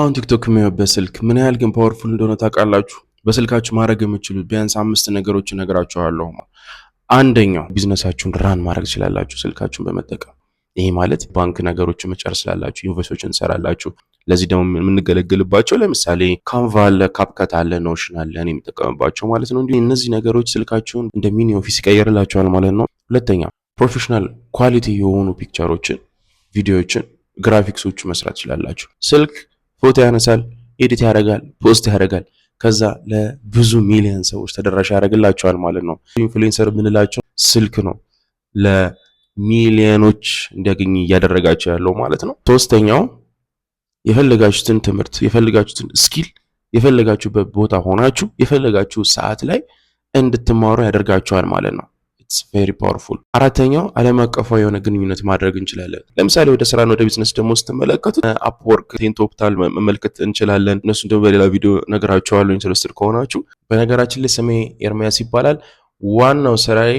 አሁን ቲክቶክ የሚያዩበት ስልክ ምን ያህል ግን ፓወርፉል እንደሆነ ታውቃላችሁ? በስልካችሁ ማድረግ የምትችሉት ቢያንስ 5 ነገሮችን እነግራችኋለሁ። አንደኛው ቢዝነሳችሁን ራን ማድረግ ትችላላችሁ ስልካችሁን በመጠቀም። ይሄ ማለት ባንክ ነገሮችን መጨረስ ስላላችሁ፣ ኢንቮይሶችን ትሰራላችሁ። ለዚህ ደግሞ የምንገለግልባቸው ለምሳሌ ካንቫ አለ፣ ካፕከት አለ፣ ኖሽን አለ፣ እኔ የምጠቀምባቸው ማለት ነው። እንዲህ እነዚህ ነገሮች ስልካችሁን እንደ ሚኒ ኦፊስ ይቀየርላችኋል ማለት ነው። ሁለተኛ ፕሮፌሽናል ኳሊቲ የሆኑ ፒክቸሮችን፣ ቪዲዮዎችን፣ ግራፊክሶች መስራት ትችላላችሁ። ስልክ ፎቶ ያነሳል፣ ኤዲት ያደርጋል፣ ፖስት ያደርጋል። ከዛ ለብዙ ሚሊዮን ሰዎች ተደራሽ ያደርግላቸዋል ማለት ነው። ኢንፍሉዌንሰር የምንላቸው ስልክ ነው ለሚሊዮኖች እንዲያገኝ እያደረጋቸው ያለው ማለት ነው። ሶስተኛው የፈለጋችሁትን ትምህርት፣ የፈለጋችሁትን ስኪል የፈለጋችሁበት ቦታ ሆናችሁ የፈለጋችሁ ሰዓት ላይ እንድትማሩ ያደርጋቸዋል ማለት ነው። ኢትስ ቬሪ ፓወርፉል። አራተኛው ዓለም አቀፋዊ የሆነ ግንኙነት ማድረግ እንችላለን። ለምሳሌ ወደ ስራና ወደ ቢዝነስ ደግሞ ስትመለከቱት አፕወርክ፣ ቴንቶፕታል መመልከት እንችላለን። እነሱን ደግሞ በሌላ ቪዲዮ ነገራችኋለሁ ኢንትረስትድ ከሆናችሁ። በነገራችን ላይ ስሜ ኤርሚያስ ይባላል። ዋናው ስራዬ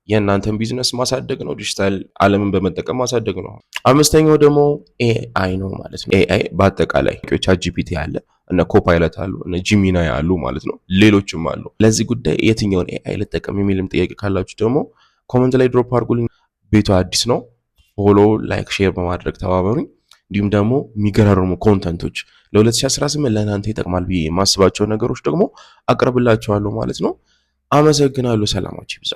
የእናንተን ቢዝነስ ማሳደግ ነው። ዲጂታል ዓለምን በመጠቀም ማሳደግ ነው። አምስተኛው ደግሞ ኤአይ ነው ማለት ነው። ኤአይ በአጠቃላይ ቻት ጂፒቲ አለ፣ እነ ኮፓይለት አሉ፣ እነ ጂሚናይ አሉ ማለት ነው። ሌሎችም አሉ። ለዚህ ጉዳይ የትኛውን ኤአይ ልጠቀም የሚልም ጥያቄ ካላችሁ ደግሞ ኮመንት ላይ ድሮፕ አድርጉልኝ። ቤቱ አዲስ ነው። ፎሎ፣ ላይክ፣ ሼር በማድረግ ተባበሩኝ። እንዲሁም ደግሞ የሚገራርሙ ኮንተንቶች ለ2018 ለእናንተ ይጠቅማል ብዬ የማስባቸው ነገሮች ደግሞ አቅርብላችኋለሁ ማለት ነው። አመሰግናለሁ። ሰላማችሁ ይብዛ።